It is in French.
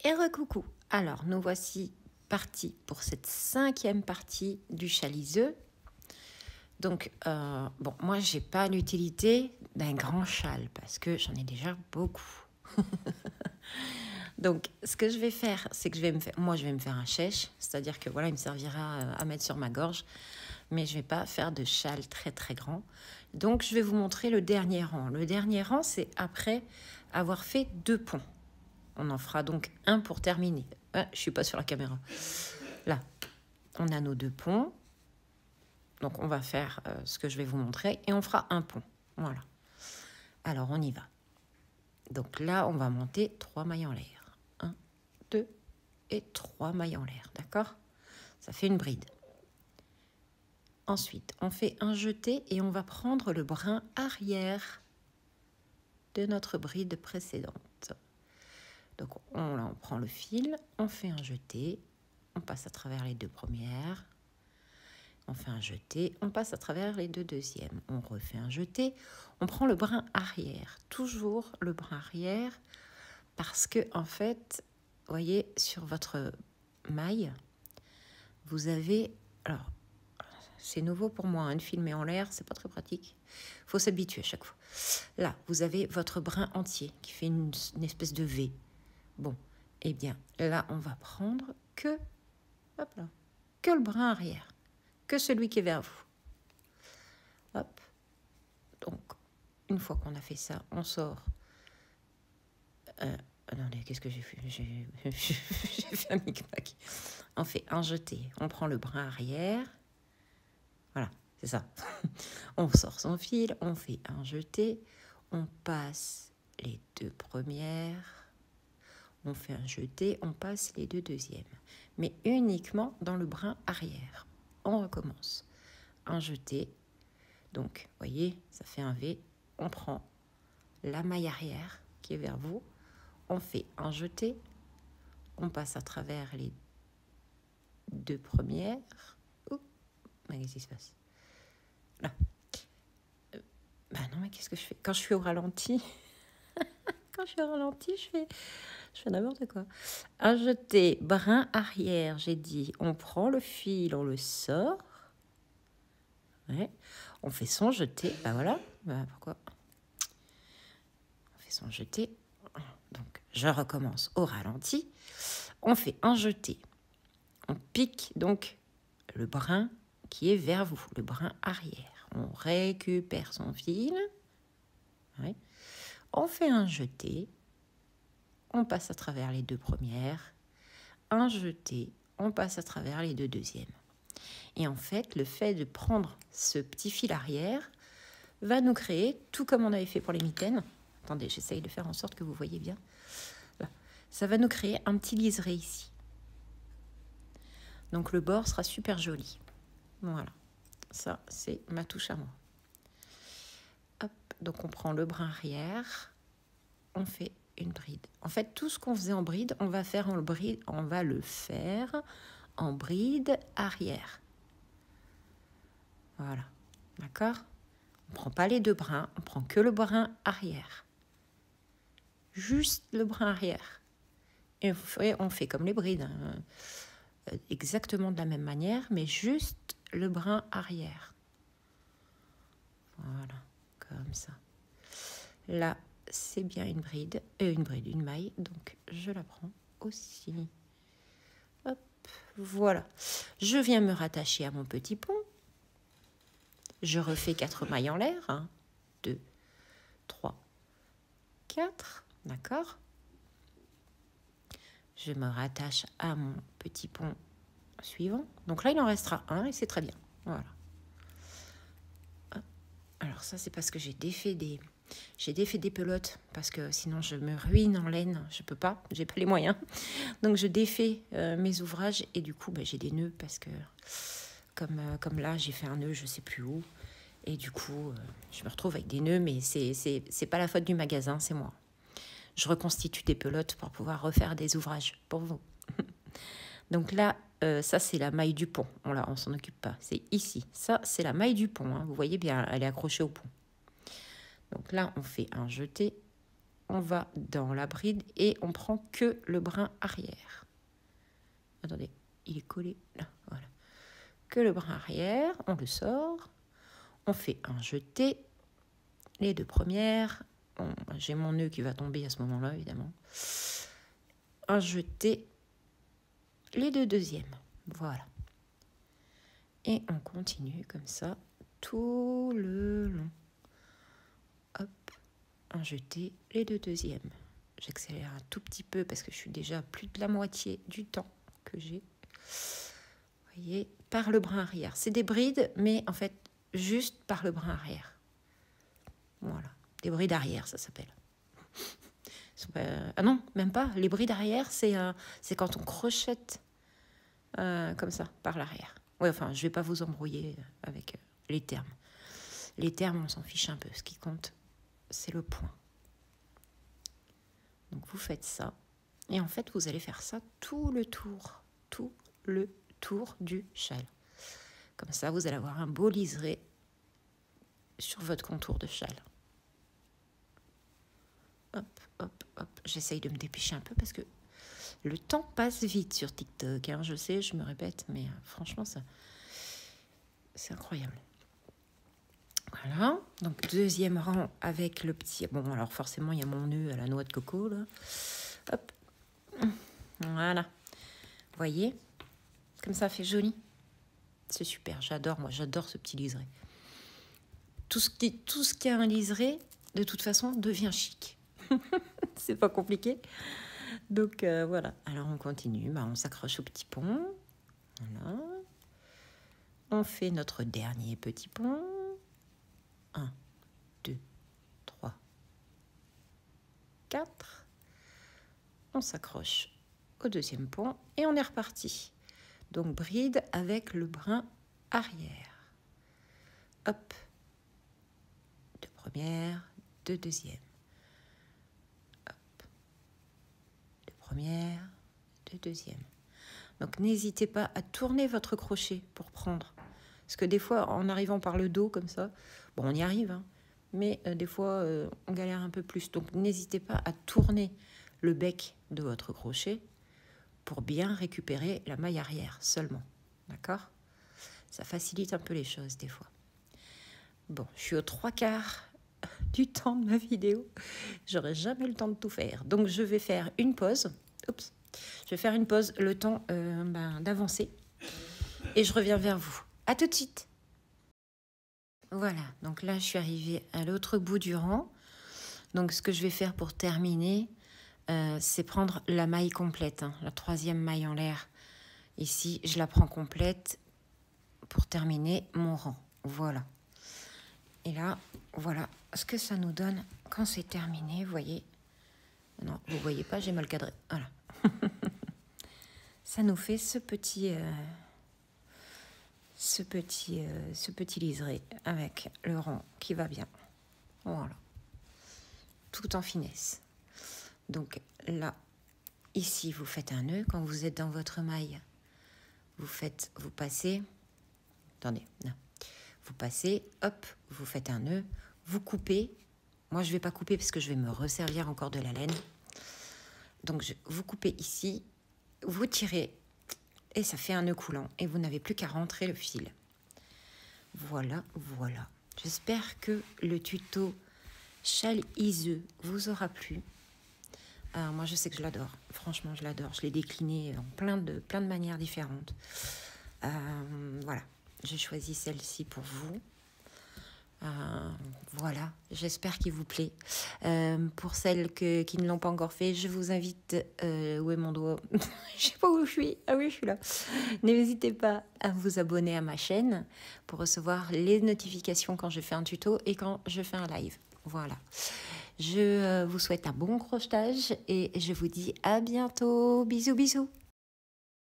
Et recoucou. Alors, nous voici partis pour cette 5e partie du chaliseux. Donc, bon, moi, j'ai pas l'utilité d'un grand châle parce que j'en ai déjà beaucoup. Donc, ce que je vais faire, c'est que je vais me faire un chèche, c'est-à-dire que voilà, il me servira à mettre sur ma gorge, mais je vais pas faire de châle très très grand. Donc, je vais vous montrer le dernier rang. Le dernier rang, c'est après avoir fait 2 ponts. On en fera donc un pour terminer. Ah, je suis pas sur la caméra. Là, on a nos 2 ponts. Donc, on va faire ce que je vais vous montrer et on fera un pont. Voilà. Alors, on y va. Donc là, on va monter 3 mailles en l'air. 1, 2 et 3 mailles en l'air. D'accord? Ça fait une bride. Ensuite, on fait un jeté et on va prendre le brin arrière de notre bride précédente. Donc, on prend le fil, on fait un jeté, on passe à travers les 2 premières, on fait un jeté, on passe à travers les 2 deuxièmes, on refait un jeté, on prend le brin arrière, toujours le brin arrière, parce que en fait, vous voyez, sur votre maille, vous avez, alors, c'est nouveau pour moi, hein, de filmer en l'air, c'est pas très pratique, il faut s'habituer à chaque fois. Là, vous avez votre brin entier qui fait une espèce de V. Bon, eh bien, là, on va prendre que, hop là, que le brin arrière, que celui qui est vers vous. Hop. Donc, une fois qu'on a fait ça, on sort. Attendez, qu'est-ce que j'ai fait? J'ai fait un micmac. On fait un jeté, on prend le brin arrière. Voilà, c'est ça. On sort son fil, on fait un jeté, on passe les 2 premières. On fait un jeté, on passe les 2 deuxièmes, mais uniquement dans le brin arrière. On recommence. Un jeté, donc, vous voyez, ça fait un V. On prend la maille arrière qui est vers vous. On fait un jeté, on passe à travers les 2 premières. Ouh, qu'est-ce qui se passe? Là. Bah non, mais qu'est-ce que je fais? Quand je suis au ralenti, je fais n'importe quoi. Un jeté, brin arrière, j'ai dit, on prend le fil, on le sort. Ouais. On fait son jeté, bah voilà, bah pourquoi? On fait son jeté, donc je recommence au ralenti. On fait un jeté, on pique donc le brin qui est vers vous, le brin arrière. On récupère son fil, ouais. On fait un jeté, on passe à travers les 2 premières, un jeté, on passe à travers les 2 deuxièmes. Et en fait, le fait de prendre ce petit fil arrière va nous créer, tout comme on avait fait pour les mitaines, attendez, j'essaye de faire en sorte que vous voyez bien, là. Ça va nous créer un petit liseré ici. Donc le bord sera super joli. Voilà, ça c'est ma touche à moi. Hop, donc on prend le brin arrière, on fait une bride. En fait, tout ce qu'on faisait en bride, on va le faire en bride arrière. Voilà, d'accord? On ne prend pas les 2 brins, on prend que le brin arrière. Juste le brin arrière. Et on fait comme les brides, hein, exactement de la même manière, mais juste le brin arrière. Voilà, comme ça. Là, c'est bien une maille, donc je la prends aussi. Hop, voilà. Je viens me rattacher à mon petit pont. Je refais 4 mailles en l'air. 1, 2, 3, 4. D'accord? Je me rattache à mon petit pont suivant. Donc là, il en restera un et c'est très bien. Voilà. Alors ça, c'est parce que j'ai défait des pelotes parce que sinon je me ruine en laine. Je peux pas, j'ai pas les moyens. Donc je défais mes ouvrages et du coup, j'ai des nœuds parce que comme là, j'ai fait un nœud, je sais plus où. Et du coup, je me retrouve avec des nœuds, mais c'est pas la faute du magasin, c'est moi. Je reconstitue des pelotes pour pouvoir refaire des ouvrages pour vous. Donc là, ça c'est la maille du pont. On s'en occupe pas. C'est ici. Ça, c'est la maille du pont. Hein. Vous voyez bien, elle est accrochée au pont. Donc là, on fait un jeté. on va dans la bride et on prend que le brin arrière. Attendez, il est collé là, voilà. Que le brin arrière, on le sort, on fait un jeté, les 2 premières, j'ai mon nœud qui va tomber à ce moment-là, évidemment. Un jeté, les 2 deuxièmes, voilà. Et on continue comme ça tout le long. Hop, un jeté, les 2 deuxièmes. J'accélère un tout petit peu parce que je suis déjà à plus de la moitié du temps que j'ai. Vous voyez, par le brin arrière. C'est des brides, mais en fait, juste par le brin arrière. Voilà, des brides arrière, ça s'appelle. Ah non, même pas. Les brides arrière, c'est quand on crochette comme ça, par l'arrière. Ouais, enfin, je vais pas vous embrouiller avec les termes. Les termes, on s'en fiche un peu. Ce qui compte, c'est le point. Donc, vous faites ça. Et en fait, vous allez faire ça tout le tour du châle. Comme ça, vous allez avoir un beau liseré sur votre contour de châle. Hop, hop, hop. J'essaye de me dépêcher un peu parce que le temps passe vite sur TikTok. Hein. Je sais, je me répète, mais franchement, ça, c'est incroyable. Voilà. Donc, deuxième rang avec le petit... Bon, alors forcément, il y a mon nœud à la noix de coco, là. Hop. Voilà. Vous voyez? Comme ça fait joli. C'est super. J'adore, moi, j'adore ce petit liseré. Tout ce qui a un liseré, de toute façon, devient chic. C'est pas compliqué. Donc, voilà. Alors, on continue. Bah, on s'accroche au petit pont. Voilà. On fait notre dernier petit pont. 1, 2, 3, 4. On s'accroche au deuxième pont et on est reparti. Donc, bride avec le brin arrière. Hop. 2 premières, 2 deuxièmes. Hop. 2 premières, 2 deuxièmes. Donc, n'hésitez pas à tourner votre crochet pour prendre. Parce que des fois, en arrivant par le dos comme ça, bon, on y arrive, hein, mais des fois, on galère un peu plus. Donc, n'hésitez pas à tourner le bec de votre crochet pour bien récupérer la maille arrière seulement. D'accord? Ça facilite un peu les choses des fois. Bon, je suis aux 3/4 du temps de ma vidéo. J'aurai jamais le temps de tout faire. Donc, je vais faire une pause. Oups. Je vais faire une pause, le temps d'avancer. Et je reviens vers vous. À tout de suite. Voilà, donc là, je suis arrivée à l'autre bout du rang. Donc, ce que je vais faire pour terminer, c'est prendre la maille complète. Hein, la 3e maille en l'air. Ici, je la prends complète pour terminer mon rang. Voilà. Et là, voilà ce que ça nous donne quand c'est terminé. Vous voyez? Non, vous voyez pas, j'ai mal cadré. Voilà. Ça nous fait ce petit liseré avec le rang qui va bien. Voilà. Tout en finesse. Donc là, ici, vous faites un nœud. Quand vous êtes dans votre maille, vous passez. Attendez, non. Vous passez, hop, vous faites un nœud, vous coupez. Moi, je ne vais pas couper parce que je vais me resservir encore de la laine. Donc, vous coupez ici, vous tirez et ça fait un nœud coulant. Et vous n'avez plus qu'à rentrer le fil. Voilà, voilà. J'espère que le tuto châle iseux vous aura plu. Alors, moi, je sais que je l'adore. Franchement, je l'adore. Je l'ai décliné en plein de manières différentes. Voilà. J'ai choisi celle-ci pour vous. Voilà, j'espère qu'il vous plaît. Pour celles qui ne l'ont pas encore fait, je vous invite... où est mon doigt? Je sais pas où je suis. Ah oui, je suis là. N'hésitez pas à vous abonner à ma chaîne pour recevoir les notifications quand je fais un tuto et quand je fais un live. Voilà. Je vous souhaite un bon crochetage et je vous dis à bientôt. Bisous, bisous.